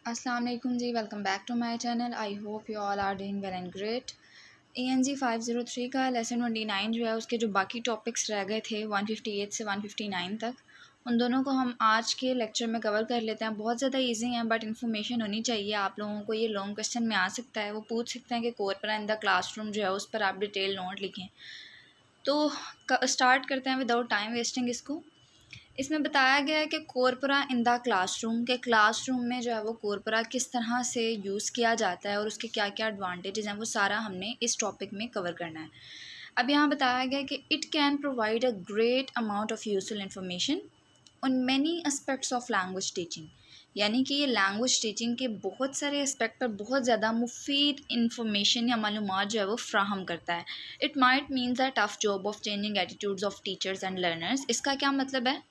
अस्सलाम वालेकुम ji, welcome back to my channel. I hope you all are doing well and great. ENG 503 का lesson 29 जो है उसके जो बाकी टॉपिक्स रह गए थे 158 से 159 तक, उन दोनों को हम आज के लेक्चर में कवर कर लेते हैं। बहुत ज़्यादा इजी हैं बट इन्फॉर्मेशन होनी चाहिए आप लोगों को। ये लॉन्ग क्वेश्चन में आ सकता है, वो पूछ सकते हैं कि कोरपरा इन द क्लासरूम जो है उस पर आप डिटेल नोट लिखें। तो स्टार्ट करते हैं विदाउट टाइम वेस्टिंग इसको। इसमें बताया गया है कि कोरपरा इन द क्लासरूम के क्लासरूम में जो है वो कोरपरा किस तरह से यूज़ किया जाता है और उसके क्या क्या एडवांटेजेस हैं, वो सारा हमने इस टॉपिक में कवर करना है। अब यहाँ बताया गया है कि it can provide a great amount of useful information on many aspects of language teaching. यानी कि ये लैंग्वेज टीचिंग के बहुत सारे एस्पेक्ट पर बहुत ज़्यादा मुफीद इंफॉर्मेशन या मालूमात जो है वो फ्राहम करता है। It might means a tough job of changing attitudes of teachers and learners. इसका क्या मतलब है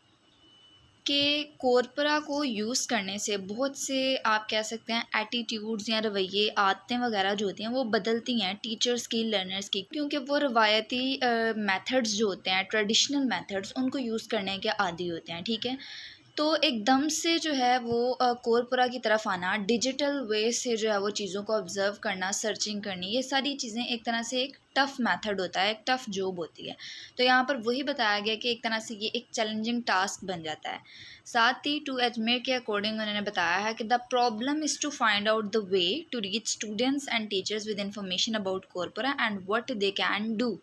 कि कोरपरा को यूज़ करने से बहुत से आप कह सकते हैं एटीट्यूड्स या रवैये आदतें वगैरह जो होती हैं वो बदलती हैं टीचर्स की, लर्नर्स की, क्योंकि वो रवायती मेथड्स जो होते हैं, ट्रेडिशनल मेथड्स, उनको यूज़ करने के आदी होते हैं। ठीक है, तो एकदम से जो है वो कोरपरा की तरफ आना, डिजिटल वे से जो है वो चीज़ों को ऑब्ज़र्व करना, सर्चिंग करनी, ये सारी चीज़ें एक तरह से एक टफ़ मेथड होता है, एक टफ़ जॉब होती है। तो यहाँ पर वही बताया गया कि एक तरह से ये एक चैलेंजिंग टास्क बन जाता है। साथ ही टू अजमेर के अकॉर्डिंग उन्होंने बताया है कि the problem is to find out the way to reach students and teachers with information about corpora and what they can do.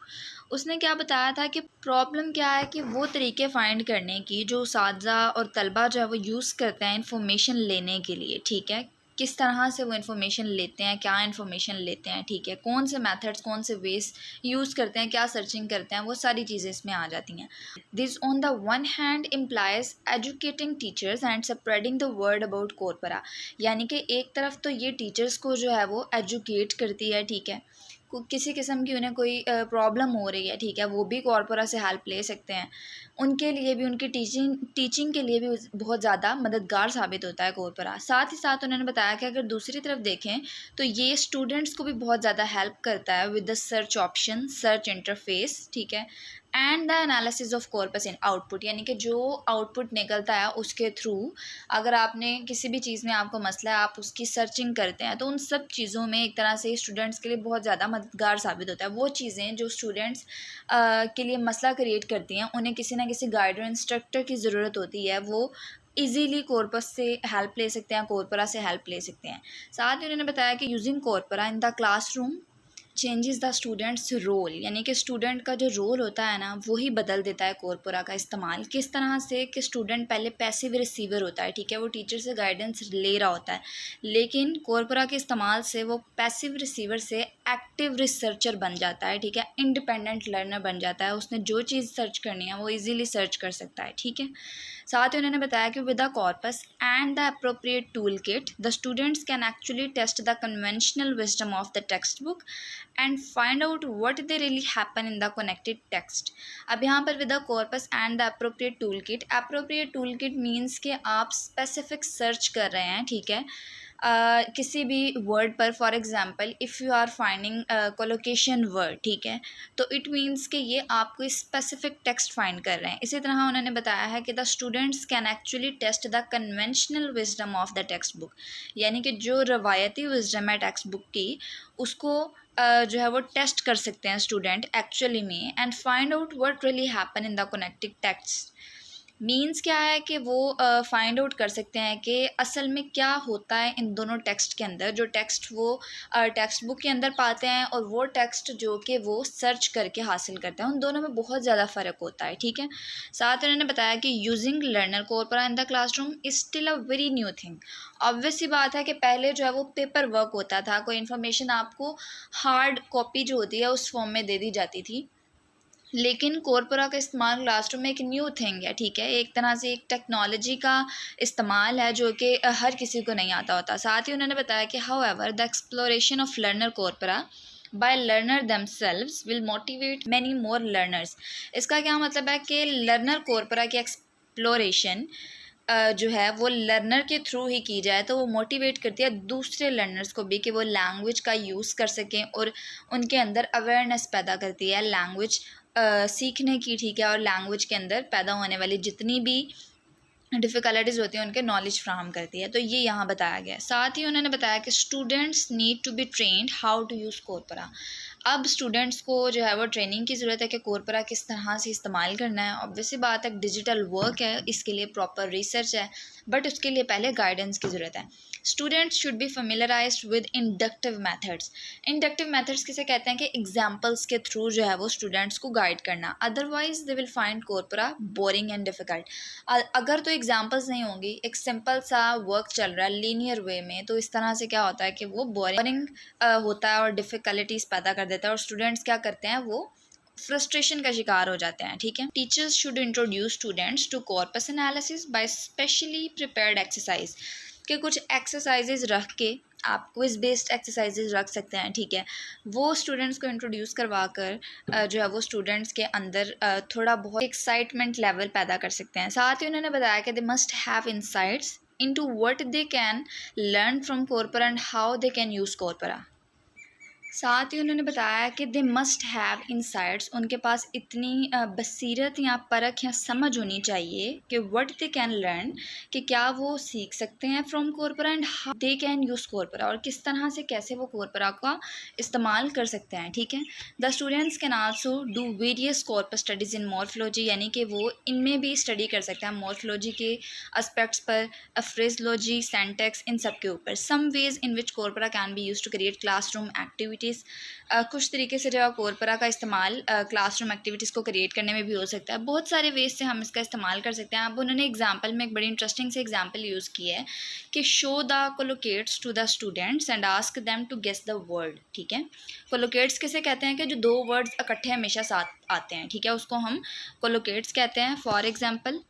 उसने क्या बताया था कि प्रॉब्लम क्या है कि वो तरीके फ़ाइंड करने की जो उस्ताज़ा और तलबा जो है वो यूज़ करते हैं इंफॉर्मेशन लेने के लिए। ठीक है, किस तरह से वो इन्फॉर्मेशन लेते हैं, क्या इन्फॉर्मेशन लेते हैं, ठीक है, कौन से मेथड्स, कौन से वेज यूज़ करते हैं, क्या सर्चिंग करते हैं, वो सारी चीज़ें इसमें आ जाती हैं। This on the one hand implies educating teachers and spreading the word about corpora. यानी कि एक तरफ तो ये टीचर्स को जो है वो एजुकेट करती है, ठीक है, किसी किस्म की उन्हें कोई प्रॉब्लम हो रही है, ठीक है, वो भी कोरपरा से हेल्प ले सकते हैं। उनके लिए भी, उनकी टीचिंग के लिए भी बहुत ज़्यादा मददगार साबित होता है कोरपरा। साथ ही साथ उन्होंने बताया कि अगर दूसरी तरफ देखें तो ये स्टूडेंट्स को भी बहुत ज़्यादा हेल्प करता है with the search option, search interface, ठीक है, and the analysis of corpus in output. यानी कि जो आउटपुट निकलता है उसके थ्रू अगर आपने किसी भी चीज़ में आपको मसला है, आप उसकी सर्चिंग करते हैं, तो उन सब चीज़ों में एक तरह से स्टूडेंट्स के लिए बहुत ज़्यादा मददगार साबित होता है। वो चीज़ें जो स्टूडेंट्स के लिए मसला क्रिएट करती हैं, उन्हें किसी ना किसी गाइड और इंस्ट्रक्टर की ज़रूरत होती है, वो ईजीली कॉर्पस से हेल्प ले सकते हैं, कोरपरा से हेल्प ले सकते हैं। साथ ही उन्होंने बताया कि using corpora in the classroom changes the students role. यानी कि स्टूडेंट का जो रोल होता है ना, वही बदल देता है कोरपरा का इस्तेमाल। किस तरह से कि स्टूडेंट पहले पैसिव रिसीवर होता है, ठीक है, वो टीचर से गाइडेंस ले रहा होता है, लेकिन कोरपरा के इस्तेमाल से वो पैसिव रिसीवर से एक्टिव रिसर्चर बन जाता है, ठीक है, इंडिपेंडेंट लर्नर बन जाता है। उसने जो चीज़ सर्च करनी है वो ईजिली सर्च कर सकता है, ठीक है। साथ ही उन्होंने बताया कि with the corpus and the appropriate tool kit the students can actually test the conventional wisdom of the textbook and find out what they really happen in the connected text. अब यहाँ पर with the corpus and the appropriate tool kit means कि आप specific search कर रहे हैं, ठीक है, किसी भी वर्ड पर। For example if you are finding collocation word, ठीक है, तो इट मीन्स कि ये आप कोई स्पेसिफिक टेक्स्ट फाइंड कर रहे हैं। इसी तरह उन्होंने बताया है कि the students can actually test the conventional wisdom of the textbook. यानी कि जो रवायती विजडम है टेक्स्ट बुक की, उसको जो है वो टेस्ट कर सकते हैं स्टूडेंट एक्चुअली में, and find out what really happen in the connected text. Means क्या है कि वो फाइंड आउट कर सकते हैं कि असल में क्या होता है इन दोनों टेक्स्ट के अंदर, जो टेक्स्ट वो टेक्स्ट बुक के अंदर पाते हैं और वो टेक्स्ट जो कि वो सर्च करके हासिल करते हैं, उन दोनों में बहुत ज़्यादा फ़र्क होता है, ठीक है। साथ उन्होंने बताया कि using learner corpora in the classroom is still a very new thing. Obvious सी बात है कि पहले जो है वो पेपर वर्क होता था, कोई इन्फॉर्मेशन आपको हार्ड कॉपी जो होती है उस फॉर्म में दे दी जाती थी, लेकिन कोरपरा का इस्तेमाल क्लासरूम में एक न्यू थिंग है, ठीक है, एक तरह से एक टेक्नोलॉजी का इस्तेमाल है जो कि हर किसी को नहीं आता होता। साथ ही उन्होंने बताया कि however the exploration of learner corpora by learner themselves will motivate many more learners. इसका क्या मतलब है कि लर्नर कोरपरा की एक्सप्लोरेशन जो है वो लर्नर के थ्रू ही की जाए तो वो मोटिवेट करती है दूसरे लर्नर्स को भी कि वो लैंग्वेज का यूज़ कर सकें, और उनके अंदर अवेयरनेस पैदा करती है लैंग्वेज सीखने की, ठीक है, और लैंग्वेज के अंदर पैदा होने वाली जितनी भी डिफ़िकल्टीज़ होती हैं उनके नॉलेज फ्राहम करती है। तो ये यहाँ बताया गया है। साथ ही उन्होंने बताया कि students need to be trained how to use corpora. अब स्टूडेंट्स को जो है वो ट्रेनिंग की ज़रूरत है कि कोरपरा किस तरह से इस्तेमाल करना है। ऑब्वियस सी बात है, डिजिटल वर्क है, इसके लिए प्रॉपर रिसर्च है, बट उसके लिए पहले गाइडेंस की ज़रूरत है। Students should be familiarised with inductive methods. Inductive methods किसे कहते हैं कि एग्जाम्पल्स के थ्रू जो है वो स्टूडेंट्स को गाइड करना, otherwise they will find corpora boring and difficult. अगर तो एग्जाम्पल्स नहीं होंगी, एक सिंपल सा वर्क चल रहा है लीनियर वे में, तो इस तरह से क्या होता है कि वो बोरिंग होता है और डिफ़िकल्टीज पैदा कर देता है, और स्टूडेंट्स क्या करते हैं, वो फ्रस्ट्रेशन का शिकार हो जाते हैं। ठीक है, teachers should introduce students to corpus analysis by specially prepared exercise, कि कुछ एक्सरसाइजेज रख के आप क्विज बेस्ड एक्सरसाइजेज रख सकते हैं। ठीक है, वो स्टूडेंट्स को इंट्रोड्यूस करवा कर जो है वो स्टूडेंट्स के अंदर थोड़ा बहुत एक्साइटमेंट लेवल पैदा कर सकते हैं। साथ ही उन्होंने बताया कि they must have insights into what they can learn from corpora and how they can use corpora. साथ ही उन्होंने बताया कि दे मस्ट हैव इंसाइट्स, उनके पास इतनी बसीरत या परख या समझ होनी चाहिए कि व्हाट दे कैन लर्न, कि क्या वो सीख सकते हैं from corpora, and how they can use corpora, और किस तरह से कैसे वो कोरपरा का इस्तेमाल कर सकते हैं। ठीक है, the students can also do various corpus studies in morphology, यानी कि वो इनमें भी स्टडी कर सकते हैं मॉर्फोलॉजी के एस्पेक्ट्स पर, फ्रेजोलॉजी, सेंटेक्स, इन सब के ऊपर। Some ways in which corpora can be use to create classroom activities. कुछ तरीके से जो है कोरपरा का इस्तेमाल क्लासरूम एक्टिविटीज़ को क्रिएट करने में भी हो सकता है। बहुत सारे वेज से हम इसका इस्तेमाल कर सकते हैं। अब उन्होंने एग्जाम्पल में एक बड़ी इंटरेस्टिंग से एग्जाम्पल यूज़ की है कि show the collocates to the students and ask them to guess the word. ठीक है, कोलोकेट्स किसे कहते हैं कि जो दो वर्ड्स इकट्ठे हमेशा साथ आते हैं। ठीक है, उसको हम कोलोकेट्स कहते हैं। For example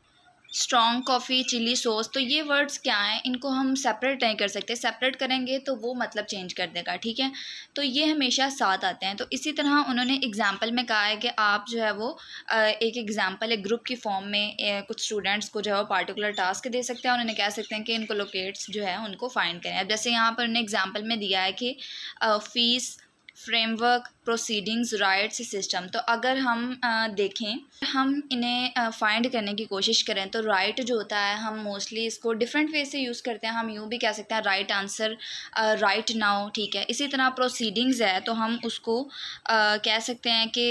strong coffee, chilli sauce, तो ये वर्ड्स क्या हैं, इनको हम सेपरेट नहीं कर सकते, सेपरेट करेंगे तो वो मतलब चेंज कर देगा। ठीक है, तो ये हमेशा साथ आते हैं। तो इसी तरह उन्होंने एग्जाम्पल में कहा है कि आप जो है वो एक एग्जाम्पल एक ग्रुप की फॉर्म में कुछ स्टूडेंट्स को जो है वो पार्टिकुलर टास्क दे सकते हैं और उन्हें कह सकते हैं कि इनको लोकेट्स जो है उनको फाइंड करें। अब जैसे यहाँ पर उन्होंने एग्जाम्पल में दिया है कि fees, framework, proceedings, rights, system. तो अगर हम देखें, हम इन्हें फाइंड करने की कोशिश करें तो राइट जो होता है, हम मोस्टली इसको डिफरेंट वे से यूज़ करते हैं। हम यूँ भी कह सकते हैं राइट आंसर, राइट नाउ। ठीक है, इसी तरह प्रोसीडिंग्स है तो हम उसको कह सकते हैं कि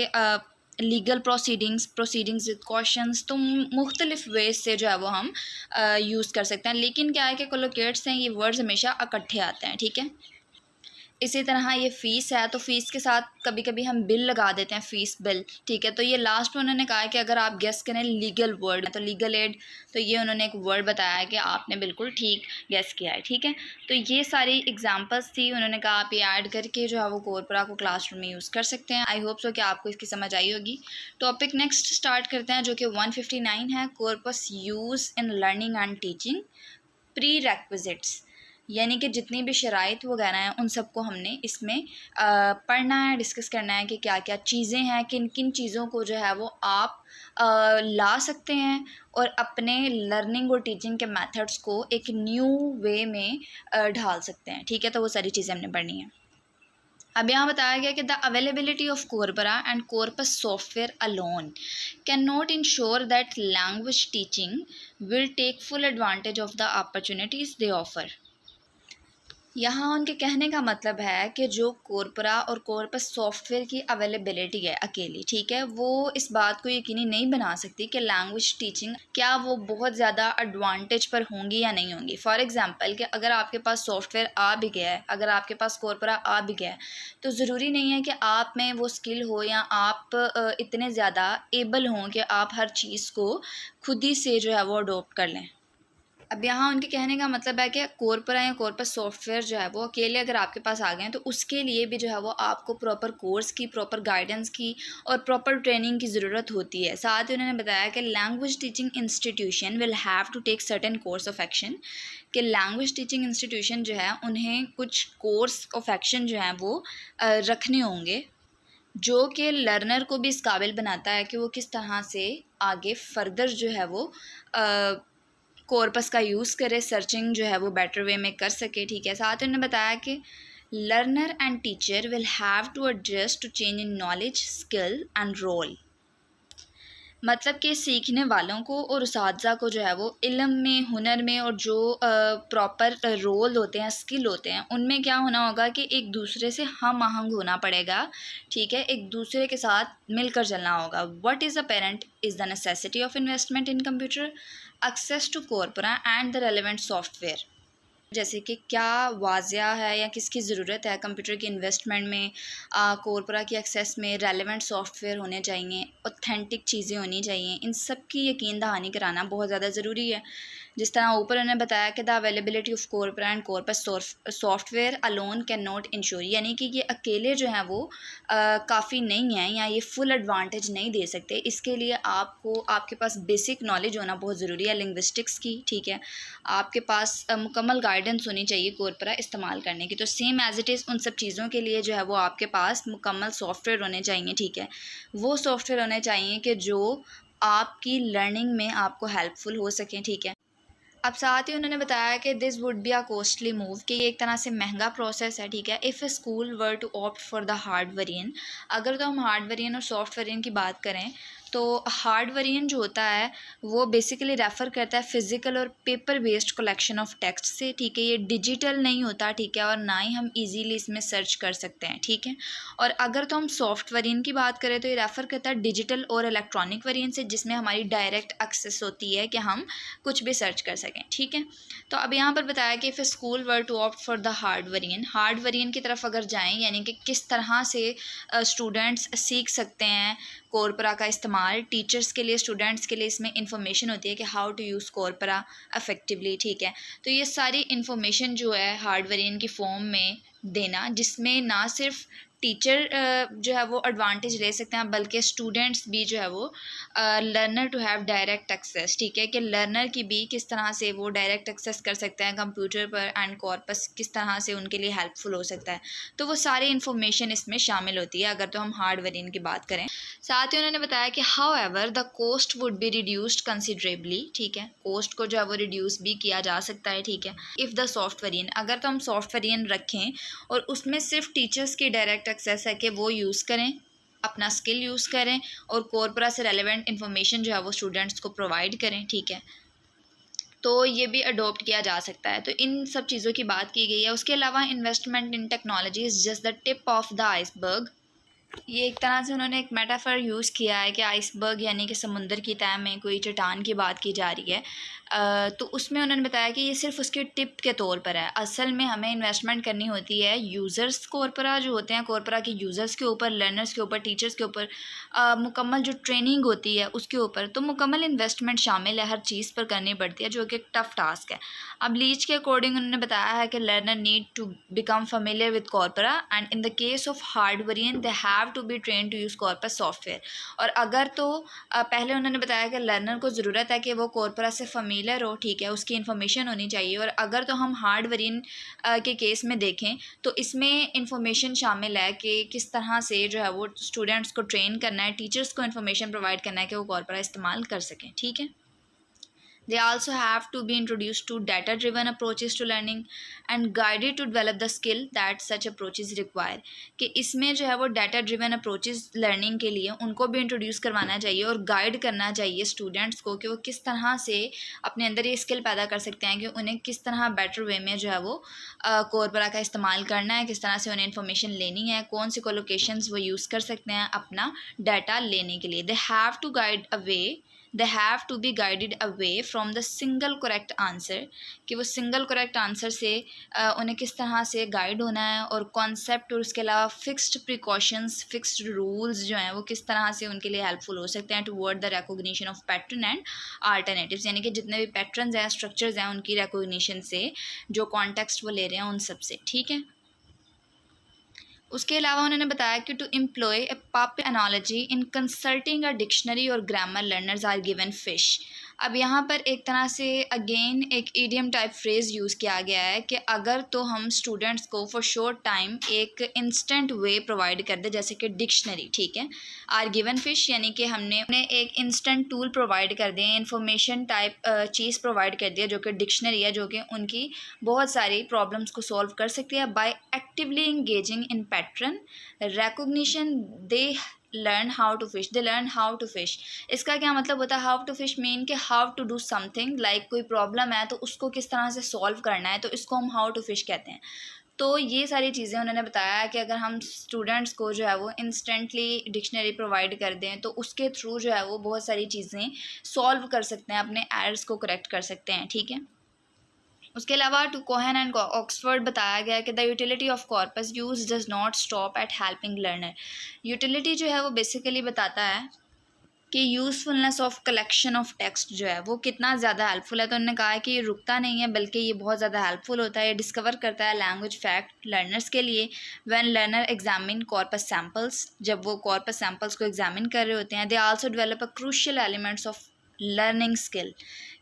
लीगल प्रोसीडिंग्स विद क्वेश्चंस। तो मुख्तलिफ वेज से जो है वो हम यूज़ कर सकते हैं। लेकिन क्या है कि कोलोकेट्स हैं, ये वर्ड्स हमेशा इकट्ठे आते हैं। ठीक है, इसी तरह ये फ़ीस है तो फ़ीस के साथ कभी कभी हम बिल लगा देते हैं, फ़ीस बिल। ठीक है, तो ये लास्ट में उन्होंने कहा है कि अगर आप गेस करें लीगल वर्ड तो लीगल एड, तो ये उन्होंने एक वर्ड बताया है कि आपने बिल्कुल ठीक गेस किया है। ठीक है, तो ये सारी एग्जांपल्स थी। उन्होंने कहा आप ये ऐड करके जो है वो कोरपरा को क्लासरूम में यूज़ कर सकते हैं। आई होप सो कि आपको इसकी समझ आई होगी। टॉपिक नेक्स्ट स्टार्ट करते हैं जो कि 159 है, corpus use in learning and teaching, pre requisites, यानी कि जितनी भी शराइत वगैरह हैं उन सबको हमने इसमें पढ़ना है, डिस्कस करना है कि क्या क्या चीज़ें हैं, किन किन चीज़ों को जो है वो आप ला सकते हैं और अपने लर्निंग और टीचिंग के मेथड्स को एक न्यू वे में ढाल सकते हैं। ठीक है, तो वो सारी चीज़ें हमने पढ़नी है। अब यहाँ बताया गया कि the availability of corpora and corpus software alone can not ensure that language teaching will take full advantage of the opportunities they offer. यहाँ उनके कहने का मतलब है कि जो कोरपरा और कोरपस सॉफ्टवेयर की अवेलेबिलिटी है अकेली, ठीक है, वो इस बात को यकीनी नहीं बना सकती कि लैंग्वेज टीचिंग क्या वो बहुत ज़्यादा एडवांटेज पर होंगी या नहीं होंगी। फॉर एग्जांपल कि अगर आपके पास सॉफ्टवेयर आ भी गया है, अगर आपके पास कोरपरा आ भी गया है, तो ज़रूरी नहीं है कि आप में वो स्किल हो या आप इतने ज़्यादा एबल हों कि आप हर चीज़ को खुद ही से जो है वो अडोप्ट कर लें। अब यहाँ उनके कहने का मतलब है कि कोरपरा या कोरपस सॉफ्टवेयर जो है वो अकेले अगर आपके पास आ गए हैं तो उसके लिए भी जो है वो आपको प्रॉपर कोर्स की, प्रॉपर गाइडेंस की और प्रॉपर ट्रेनिंग की ज़रूरत होती है। साथ ही उन्होंने बताया कि language teaching institution will have to take certain course of action, कि लैंग्वेज टीचिंग इंस्टीट्यूशन जो है उन्हें कुछ कोर्स ऑफ एक्शन जो है वो रखने होंगे, जो कि लर्नर को भी इस काबिल बनाता है कि वो किस तरह से आगे फर्दर जो है वो कॉर्पस का यूज़ करे, सर्चिंग जो है वो बेटर वे में कर सके। ठीक है, साथ ही उन्होंने बताया कि learner and teacher will have to adjust to change in knowledge, skill and role. मतलब कि सीखने वालों को और उस्ताज़ा को जो है वो इल्म में, हुनर में और जो प्रॉपर रोल होते हैं, स्किल होते हैं, उनमें क्या होना होगा कि एक दूसरे से हम आहंग होना पड़ेगा, ठीक है, एक दूसरे के साथ मिलकर चलना होगा। What is apparent is the necessity of investment in computer, access to corpora and the relevant software. जैसे कि क्या वाज़िया है या किसकी ज़रूरत है कंप्यूटर की इन्वेस्टमेंट में, कोरपरा की एक्सेस में रेलेवेंट सॉफ्टवेयर होने चाहिए, ऑथेंटिक चीज़ें होनी चाहिए, इन सब की यकीन दहानी कराना बहुत ज़्यादा ज़रूरी है। जिस तरह ऊपर उन्होंने बताया कि the availability of corpora and corpus software alone can not ensure, यानी कि ये अकेले जो हैं वो काफ़ी नहीं है या ये फुल एडवांटेज नहीं दे सकते। इसके लिए आपको आपके पास बेसिक नॉलेज होना बहुत ज़रूरी है लिंग्विस्टिक्स की, ठीक है, आपके पास मुकम्मल गाइडेंस होनी चाहिए कोरपरा इस्तेमाल करने की। तो सेम एज़ इट इज़ उन सब चीज़ों के लिए जो है वो आपके पास मुकम्मल सॉफ्टवेयर होने चाहिए, ठीक है, वो सॉफ्टवेयर होने चाहिए कि जो आपकी लर्निंग में आपको हेल्पफुल हो सकें, ठीक है। अब साथ ही उन्होंने बताया कि this would be a costly move, कि ये एक तरह से महंगा प्रोसेस है, ठीक है। If a school were to opt for the hard variant, अगर तो हम हार्ड वेरिएंट और सॉफ्ट वेरिएंट की बात करें तो हार्ड वेरिएंट जो होता है वो बेसिकली रेफ़र करता है फ़िज़िकल और paper based collection of text से, ठीक है, ये डिजिटल नहीं होता, ठीक है, और ना ही हम इजीली इसमें सर्च कर सकते हैं, ठीक है। और अगर तो हम सॉफ्ट वेरिएंट की बात करें तो ये रेफ़र करता है डिजिटल और इलेक्ट्रॉनिक वेरिएंट से, जिसमें हमारी डायरेक्ट एक्सेस होती है कि हम कुछ भी सर्च कर सकें, ठीक है। तो अब यहाँ पर बताया कि if school were to opt for the hard variant की तरफ अगर जाएँ, यानी कि किस तरह से स्टूडेंट्स सीख सकते हैं कोरपरा का इस्तेमाल, टीचर्स के लिए, स्टूडेंट्स के लिए इसमें इंफॉर्मेशन होती है कि हाउ टू यूज़ कोरपरा इफ़ेक्टिवली, ठीक है। तो ये सारी इंफॉर्मेशन जो है हार्ड वेरिएंट की फॉर्म में देना, जिसमें ना सिर्फ टीचर जो है वो एडवांटेज ले सकते हैं, बल्कि स्टूडेंट्स भी जो है वो learner to have direct access, ठीक है, कि लर्नर की भी किस तरह से वो डायरेक्ट एक्सेस कर सकते हैं कंप्यूटर पर, एंड कॉर्पस किस तरह से उनके लिए हेल्पफुल हो सकता है। तो वो सारी इन्फॉर्मेशन इसमें शामिल होती है अगर तो हम हार्ड वेरिएंट की बात करें। साथ ही उन्होंने बताया कि however the cost would be reduced considerably, ठीक है, कोस्ट को जो है वो रिड्यूस भी किया जा सकता है, ठीक है, इफ़ द सॉफ्ट वेरिएंट, अगर तो हम सॉफ्ट वेरिएंट रखें और उसमें सिर्फ टीचर्स की डायरेक्ट एक्सेस है कि वो यूज़ करें, अपना स्किल यूज़ करें और कोरपरा से रेलेवेंट इन्फॉर्मेशन जो है वो स्टूडेंट्स को प्रोवाइड करें, ठीक है, तो ये भी अडोप्ट किया जा सकता है। तो इन सब चीज़ों की बात की गई है। उसके अलावा investment in technology is just the tip of the iceberg, ये एक तरह से उन्होंने एक मेटाफर यूज़ किया है कि आइसबर्ग यानी कि समुंदर की तह में कोई चट्टान की बात की जा रही है, तो उसमें उन्होंने बताया कि ये सिर्फ उसके टिप के तौर पर है। असल में हमें इन्वेस्टमेंट करनी होती है यूज़र्स कोरपरा जो होते हैं, कोरपरा के यूज़र्स के ऊपर, लर्नर्स के ऊपर, टीचर्स के ऊपर, मुकम्मल जो ट्रेनिंग होती है उसके ऊपर। तो मुकम्मल इन्वेस्टमेंट शामिल है, हर चीज़ पर करनी पड़ती है, जो कि एक टफ़ टास्क है। अब लीच के अकॉर्डिंग उन्होंने बताया है कि learner need to become familiar with corpora and in the case of hard variant they have to be train to use corpus software. और अगर तो पहले उन्होंने बताया कि लर्नर को ज़रूरत है कि वो कोरपरा से फेमिलियर हो, ठीक है, उसकी इन्फॉर्मेशन होनी चाहिए। और अगर तो हम हार्ड वेरिएंट के केस में देखें तो इसमें इंफॉर्मेशन शामिल है कि किस तरह से जो है वो स्टूडेंट्स को ट्रेन करना है, टीचर्स को इन्फॉर्मेशन प्रोवाइड करना है कि वो कोरपरा इस्तेमाल कर सकें, ठीक है। They also have to be introduced to data-driven approaches to learning and guided to develop the skill that such approaches require, कि इसमें जो है वो डाटा ड्रिवन अप्रोचेस लर्निंग के लिए उनको भी इंट्रोड्यूस करवाना चाहिए और गाइड करना चाहिए स्टूडेंट्स को कि वो किस तरह से अपने अंदर ये स्किल पैदा कर सकते हैं कि उन्हें किस तरह बेटर वे में जो है वो कोरपरा का इस्तेमाल करना है, किस तरह से उन्हें इन्फॉर्मेशन लेनी है, कौन सी कोलोकेशंस वो यूज़ कर सकते हैं अपना डाटा लेने के लिए। They have to be guided away from the single correct answer, कि वो सिंगल करेक्ट आंसर से उन्हें किस तरह से गाइड होना है, और कॉन्सेप्ट और उसके अलावा फिक्स्ड प्रिकॉशंस, फिक्स्ड रूल्स जो हैं वो किस तरह से उनके लिए हेल्पफुल हो सकते हैं toward the recognition of pattern and alternatives, यानी कि जितने भी पैटर्न्स हैं, स्ट्रक्चर्स हैं, उनकी रिकॉग्निशन से, जो कॉन्टेक्स्ट वो ले रहे हैं उन सब से, ठीक है। उसके अलावा उन्होंने बताया कि to employ a pup analogy in consulting a dictionary और grammar learners are given fish. अब यहाँ पर एक तरह से अगेन एक ईडियम टाइप फ्रेज़ यूज़ किया गया है कि अगर तो हम स्टूडेंट्स को फॉर शॉर्ट टाइम एक इंस्टेंट वे प्रोवाइड कर दे, जैसे कि डिक्शनरी, ठीक है, आर गिवन फिश, यानी कि हमने उन्हें एक इंस्टेंट टूल प्रोवाइड कर दिए, इन्फॉर्मेशन टाइप चीज़ प्रोवाइड कर दिया जो कि डिक्शनरी है, जो कि उनकी बहुत सारी प्रॉब्लम्स को सॉल्व कर सकती है by actively engaging in pattern recognition। they learn how to fish, they learn how to fish. इसका क्या मतलब होता है? हाउ टू फिश मीन कि how to do something, like कोई प्रॉब्लम है तो उसको किस तरह से सॉल्व करना है, तो इसको हम हाउ टू फिश कहते हैं। तो ये सारी चीज़ें उन्होंने बताया कि अगर हम स्टूडेंट्स को जो है वो इंस्टेंटली डिक्शनरी प्रोवाइड कर दें तो उसके थ्रू जो है वो बहुत सारी चीज़ें सॉल्व कर सकते हैं, अपने एरर्स को करेक्ट कर सकते हैं, ठीक है। उसके अलावा टू कोहेन एंड ऑक्सफोर्ड बताया गया कि the utility of corpus use does not stop at helping learner. Utility जो है वो बेसिकली बताता है कि usefulness of collection of text जो है वो कितना ज़्यादा हेल्पफुल है। तो उन्होंने कहा है कि ये रुकता नहीं है बल्कि ये बहुत ज़्यादा हेल्पफुल होता है, ये डिस्कवर करता है लैंग्वेज फैक्ट लर्नर्स के लिए। When learner examine corpus samples, जब वो कॉर्पस सैम्पल्स को एग्जामिन कर रहे होते हैं, they also develop a crucial elements of learning skill,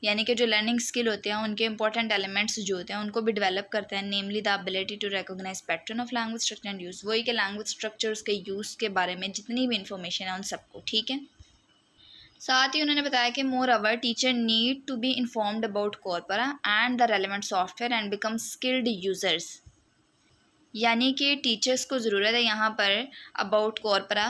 यानी कि जो लर्निंग स्किल होते हैं उनके इंपॉर्टेंट एलिमेंट्स जो होते हैं उनको भी डेवलप करते हैं, namely the ability to recognise pattern of language structure and use. वही के लैंग्वेज स्ट्रक्चर्स के यूज़ के बारे में जितनी भी इंफॉर्मेशन है उन सबको, ठीक है। साथ ही उन्होंने बताया कि more our teacher need to be informed about corpora and the relevant software and become skilled users, यानी कि टीचर्स को ज़रूरत है यहाँ पर अबाउट कॉर्पोरा,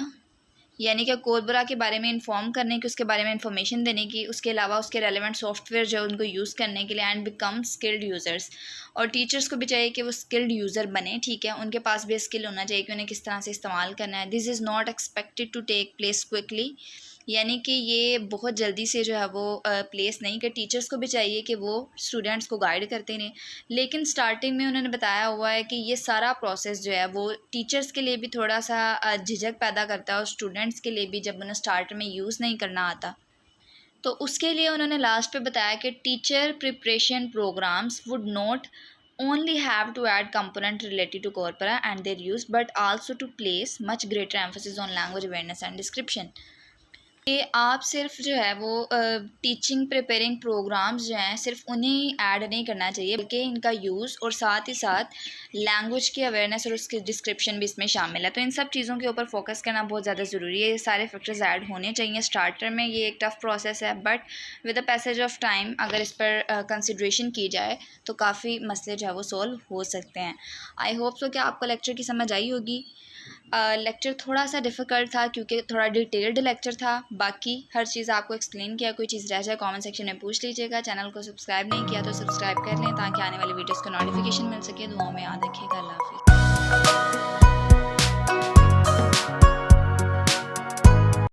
यानी कि कोरबरा के बारे में इन्फॉर्म करने की, उसके बारे में इंफॉर्मेशन देने की, उसके अलावा उसके रेलेवेंट सॉफ्टवेयर जो उनको यूज़ करने के लिए, एंड बिकम स्किल्ड यूज़र्स। और टीचर्स को भी चाहिए कि वो स्किल्ड यूज़र बने, ठीक है। उनके पास भी स्किल होना चाहिए कि उन्हें किस तरह से इस्तेमाल करना है। This is not expected to take place quickly, यानी कि ये बहुत जल्दी से जो है वो प्लेस नहीं, कि टीचर्स को भी चाहिए कि वो स्टूडेंट्स को गाइड करते रहें। लेकिन स्टार्टिंग में उन्होंने बताया हुआ है कि ये सारा प्रोसेस जो है वो टीचर्स के लिए भी थोड़ा सा झिझक पैदा करता है और स्टूडेंट्स के लिए भी, जब उन्हें स्टार्ट में यूज़ नहीं करना आता। तो उसके लिए उन्होंने लास्ट पे बताया कि teacher preparation programmes would not only have to add component related to corpora and their use, but also to place much greater emphasis on language awareness and description। कि आप सिर्फ जो है वो टीचिंग प्रिपेयरिंग प्रोग्राम्स जो हैं सिर्फ उन्हें ऐड नहीं करना चाहिए, बल्कि इनका यूज़ और साथ ही साथ लैंग्वेज की अवेयरनेस और उसकी डिस्क्रिप्शन भी इसमें शामिल है। तो इन सब चीज़ों के ऊपर फोकस करना बहुत ज़्यादा ज़रूरी है। ये सारे फैक्टर्स ऐड होने चाहिए। स्टार्टर में ये एक टफ़ प्रोसेस है, but with the passage of time अगर इस पर कंसिड्रेशन की जाए तो काफ़ी मसले जो है वो सॉल्व हो सकते हैं। आई होप सो कि आपको लेक्चर की समझ आई होगी। लेक्चर थोड़ा सा डिफ़िकल्ट था क्योंकि थोड़ा डिटेल्ड लेक्चर था। बाकी हर चीज़ आपको एक्सप्लेन किया। कोई चीज़ रह जाए कमेंट सेक्शन में पूछ लीजिएगा। चैनल को सब्सक्राइब नहीं किया तो सब्सक्राइब कर लें ताकि आने वाली वीडियोज़ को नोटिफिकेशन मिल सके। दुआओं में याद रखिएगा। अल्लाह हाफ़िज़।